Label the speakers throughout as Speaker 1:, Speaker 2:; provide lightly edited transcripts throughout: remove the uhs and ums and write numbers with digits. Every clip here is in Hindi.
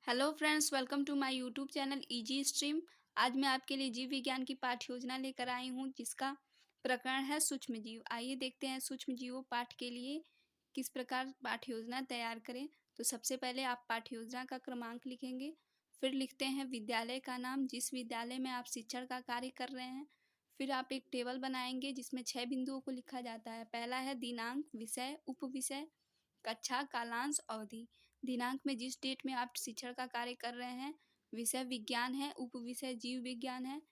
Speaker 1: Hello friends, welcome to my YouTube channel easy stream. आज मैं आपके लिए जीव विज्ञान की पाठ्य योजना लेकर आई हूँ, जिसका प्रकरण है सूक्ष्म जीव। आइए देखते हैं सूक्ष्म जीवों पाठ के लिए किस प्रकार पाठ्य योजना तैयार करें। तो सबसे पहले आप पाठ्य योजना का क्रमांक लिखेंगे, फिर लिखते हैं विद्यालय का नाम, जिस विद्यालय में आप शिक्षण का कार्य कर रहे हैं। फिर आप एक टेबल बनाएंगे जिसमें 6 बिंदुओं को लिखा जाता है। पहला है दिनांक, विषय, उपविषय, कक्षा, कालांश, अवधि। दिनांक में जिस डेट में आप शिक्षण का कार्य कर रहे हैं, विषय विज्ञान है, उपविषय जीव विज्ञान है,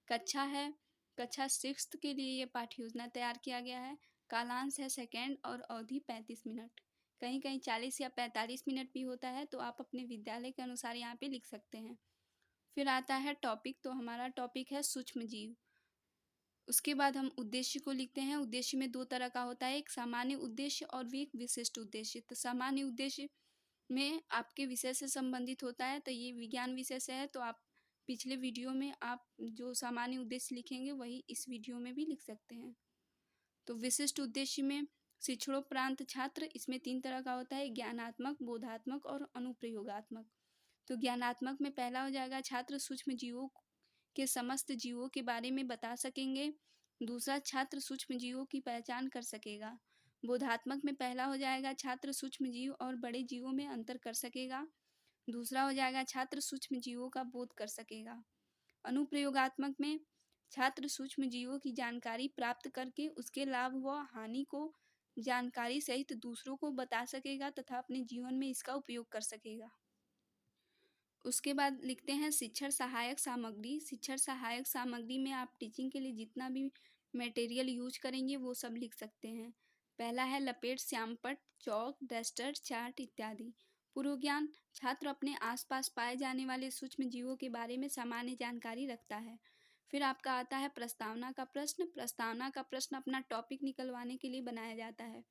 Speaker 1: कक्षा है, कक्षा 6th के लिए ये पाठ्य योजना तैयार किया गया है। कालांश है सेकेंड और अवधि 35 मिनट, कहीं कहीं 40 या 45 मिनट भी होता है, तो आप अपने विद्यालय के अनुसार यहाँ पे लिख सकते हैं। फिर आता है टॉपिक, तो हमारा टॉपिक है सूक्ष्म जीव। उसके बाद हम उद्देश्य को लिखते हैं। उद्देश्य में 2 तरह का होता है, एक सामान्य उद्देश्य और भी एक विशिष्ट उद्देश्य। तो सामान्य उद्देश्य में आपके विषय से संबंधित होता है, तो ये विज्ञान विषय से है, तो आप पिछले वीडियो में आप जो सामान्य उद्देश्य लिखेंगे वही इस वीडियो में भी लिख सकते हैं। तो विशिष्ट उद्देश्य में शिक्षणोपरांत छात्र, इसमें 3 तरह का होता है, ज्ञानात्मक, बोधात्मक और अनुप्रयोगात्मक। तो ज्ञानात्मक में पहला हो जाएगा, छात्र सूक्ष्म जीवों के समस्त जीवों के बारे में बता सकेंगे। दूसरा, छात्र सूक्ष्म जीवों की पहचान कर सकेगा। बोधात्मक में पहला हो जाएगा, छात्र सूक्ष्म जीव और बड़े जीवों में अंतर कर सकेगा। दूसरा हो जाएगा, छात्र सूक्ष्म जीवों का बोध कर सकेगा। अनुप्रयोगात्मक में छात्र सूक्ष्म जीवों की जानकारी प्राप्त करके उसके लाभ व हानि को जानकारी सहित दूसरों को बता सकेगा तथा अपने जीवन में इसका उपयोग कर सकेगा। उसके बाद लिखते हैं शिक्षण सहायक सामग्री। शिक्षण सहायक सामग्री में आप टीचिंग के लिए जितना भी मटेरियल यूज करेंगे वो सब लिख सकते हैं। पहला है लपेट, श्यामपट्ट, चौक, डस्टर, चार्ट इत्यादि। पूर्व ज्ञान, छात्र अपने आसपास पाए जाने वाले सूक्ष्म जीवों के बारे में सामान्य जानकारी रखता है। फिर आपका आता है प्रस्तावना का प्रश्न। प्रस्तावना का प्रश्न अपना टॉपिक निकलवाने के लिए बनाया जाता है।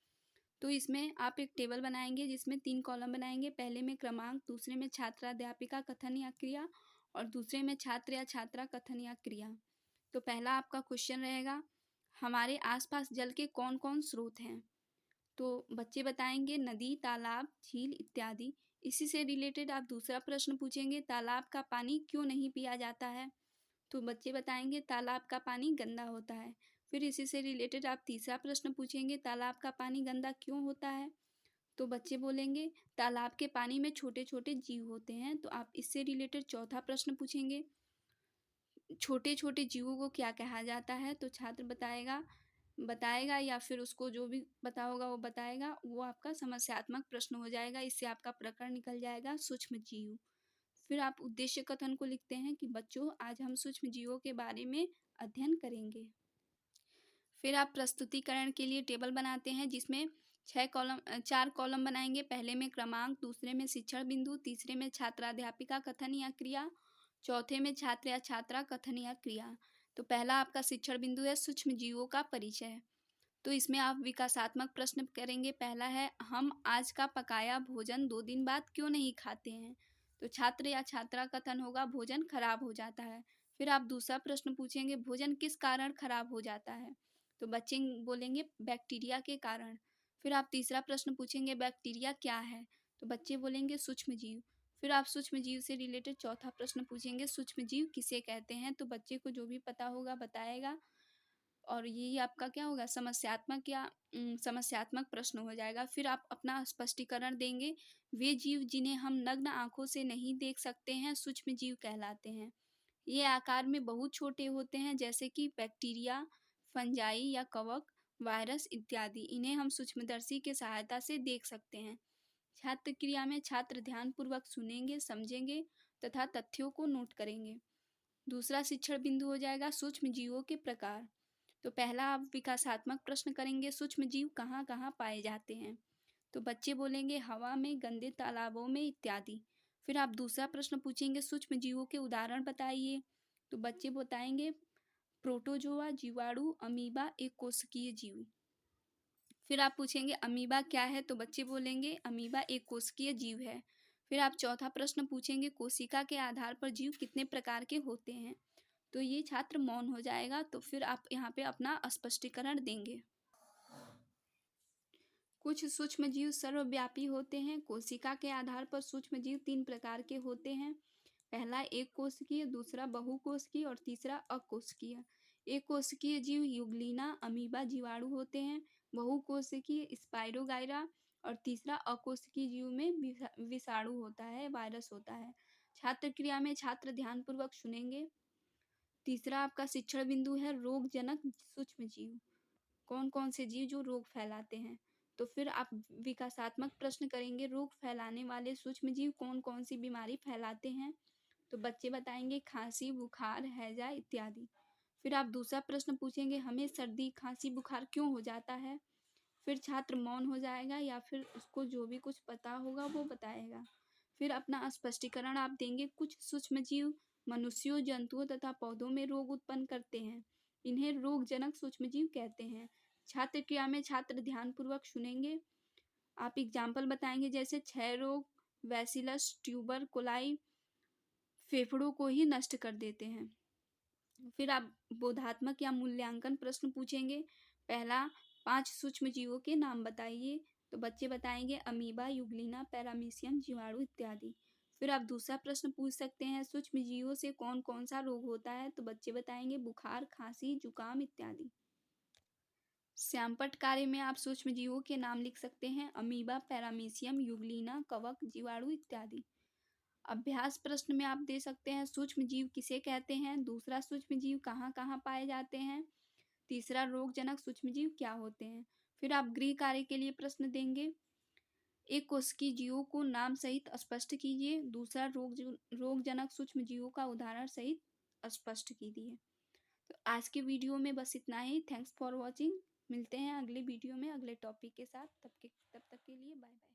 Speaker 1: तो इसमें आप एक टेबल बनाएंगे जिसमें 3 कॉलम बनाएंगे। पहले में क्रमांक, दूसरे में छात्राध्यापिका कथन या क्रिया और दूसरे में छात्र या छात्रा कथन या क्रिया। तो पहला आपका क्वेश्चन रहेगा, हमारे आसपास जल के कौन कौन स्रोत हैं? तो बच्चे बताएंगे नदी, तालाब, झील इत्यादि। इसी से रिलेटेड आप दूसरा प्रश्न पूछेंगे, तालाब का पानी क्यों नहीं पिया जाता है? तो बच्चे बताएंगे तालाब का पानी गंदा होता है। फिर इसी से रिलेटेड आप तीसरा प्रश्न पूछेंगे, तालाब का पानी गंदा क्यों होता है? तो बच्चे बोलेंगे तालाब के पानी में छोटे छोटे जीव होते हैं। तो आप इससे रिलेटेड चौथा प्रश्न पूछेंगे, छोटे छोटे जीवों को क्या कहा जाता है? तो छात्र बताएगा या फिर उसको जो भी पता होगा वो बताएगा। वो आपका समस्यात्मक प्रश्न हो जाएगा। इससे आपका प्रकरण निकल जाएगा सूक्ष्म जीव। फिर आप उद्देश्य कथन को लिखते हैं कि बच्चों, आज हम सूक्ष्म जीवों के बारे में अध्ययन करेंगे। फिर आप प्रस्तुतिकरण के लिए टेबल बनाते हैं जिसमें 4 कॉलम बनाएंगे। पहले में क्रमांक, दूसरे में शिक्षण बिंदु, तीसरे में छात्राध्यापिका कथन या क्रिया, चौथे में छात्र या छात्रा कथन या क्रिया। तो पहला आपका शिक्षण बिंदु है सूक्ष्म जीवों का परिचय। तो इसमें आप विकासात्मक प्रश्न करेंगे। पहला है, हम आज का पकाया भोजन 2 दिन बाद क्यों नहीं खाते हैं? तो छात्र या छात्रा कथन होगा, भोजन खराब हो जाता है। फिर आप दूसरा प्रश्न पूछेंगे, भोजन किस कारण खराब हो जाता है? तो बच्चे बोलेंगे बैक्टीरिया के कारण। फिर आप तीसरा प्रश्न पूछेंगे, बैक्टीरिया क्या है? तो बच्चे बोलेंगे सूक्ष्म जीव। फिर आप सूक्ष्म जीव से रिलेटेड चौथा प्रश्न पूछेंगे, सूक्ष्म जीव किसे कहते हैं? तो बच्चे को जो भी पता होगा बताएगा। और यही आपका क्या होगा, समस्यात्मक प्रश्न हो जाएगा। फिर आप अपना स्पष्टीकरण देंगे, वे जीव जिन्हें हम नग्न आंखों से नहीं देख सकते हैं सूक्ष्म जीव कहलाते हैं। ये आकार में बहुत छोटे होते हैं, जैसे कि बैक्टीरिया, फंजाई या कवक, वायरस इत्यादि। इन्हें हम सूक्ष्मदर्शी के सहायता से देख सकते हैं। छात्र क्रिया में छात्र ध्यानपूर्वक सुनेंगे, समझेंगे तथा तथ्यों को नोट करेंगे। दूसरा शिक्षण बिंदु हो जाएगा सूक्ष्म जीवों के प्रकार। तो पहला आप विकासात्मक प्रश्न करेंगे, सूक्ष्म जीव कहाँ कहाँ पाए जाते हैं? तो बच्चे बोलेंगे हवा में, गंदे तालाबों में इत्यादि। फिर आप दूसरा प्रश्न पूछेंगे, सूक्ष्म जीवों के उदाहरण बताइए। तो बच्चे बताएंगे प्रोटोजोआ, जीवाणु, अमीबा, एक कोशिकीय जीव। फिर आप पूछेंगे अमीबा क्या है? तो बच्चे बोलेंगे अमीबा एक कोशिकीय जीव है। फिर आप चौथा प्रश्न पूछेंगे, कोशिका के आधार पर जीव कितने प्रकार के होते हैं? तो ये छात्र मौन हो जाएगा। तो फिर आप यहाँ पे अपना स्पष्टीकरण देंगे। कुछ सूक्ष्मजीव सर्वव्यापी होते हैं। कोशिका के आधार पर सूक्ष्मजीव 3 प्रकार के होते हैं। पहला एक कोशिकीय, दूसरा बहुकोशिकीय और तीसरा अकोशिकीय। एक कोशिकीय जीव यूग्लिना, अमीबा, जीवाणु होते हैं। बहुकोशिकीय स्पाइरोगाइरा और तीसरा अकोशिकीय जीव में विषाणु होता है, वायरस होता है। छात्र क्रिया में छात्र ध्यानपूर्वक सुनेंगे। तीसरा आपका शिक्षण बिंदु है रोगजनक सूक्ष्मजीव। कौन कौन से जीव जो रोग फैलाते हैं। तो फिर आप विकासात्मक प्रश्न करेंगे, रोग फैलाने वाले सूक्ष्मजीव कौन कौन सी बीमारी फैलाते हैं। तो बच्चे बताएंगे खांसी, बुखार, हैजा इत्यादि। फिर आप दूसरा प्रश्न पूछेंगे, हमें सर्दी, खांसी, बुखार क्यों हो जाता है। फिर छात्र मौन हो जाएगा या फिर उसको जो भी कुछ पता होगा वो बताएगा। फिर अपना स्पष्टीकरण आप देंगे। कुछ सूक्ष्मजीव मनुष्यों, जंतुओं तथा पौधों में रोग उत्पन्न करते हैं, इन्हें रोगजनक सूक्ष्मजीव कहते हैं। छात्र क्रिया में छात्र ध्यानपूर्वक सुनेंगे। आप एग्जाम्पल बताएंगे, जैसे क्षय रोग, बैसिलस ट्यूबर कोलाई फेफड़ों को ही नष्ट कर देते हैं। फिर आप बोधात्मक या मूल्यांकन प्रश्न पूछेंगे। पहला, 5 सूक्ष्मजीवों के नाम बताइए। तो बच्चे बताएंगे अमीबा, यूग्लिना, पैरामीशियम, जीवाणु इत्यादि। फिर आप दूसरा प्रश्न पूछ सकते हैं, सूक्ष्मजीवों से कौन कौन सा रोग होता है। तो बच्चे बताएंगे बुखार, खांसी, जुकाम इत्यादि। श्यामपट्ट कार्य में आप सूक्ष्मजीवों के नाम लिख सकते हैं, अमीबा, पैरामीशियम, यूग्लिना, कवक, जीवाणु इत्यादि। अभ्यास प्रश्न में आप दे सकते हैं, सूक्ष्मजीव किसे कहते हैं। दूसरा, सूक्ष्मजीव कहाँ कहाँ पाए जाते हैं। तीसरा, रोगजनक सूक्ष्मजीव क्या होते हैं। फिर आप गृह कार्य के लिए प्रश्न देंगे। एक कोशिकीय जीवों को नाम सहित स्पष्ट कीजिए। दूसरा, रोगजनक सूक्ष्मजीवों का उदाहरण सहित स्पष्ट कीजिए। तो आज के वीडियो में बस इतना ही। Thanks for watching. मिलते हैं अगले वीडियो में अगले टॉपिक के साथ। तब तक के लिए बाय बाय।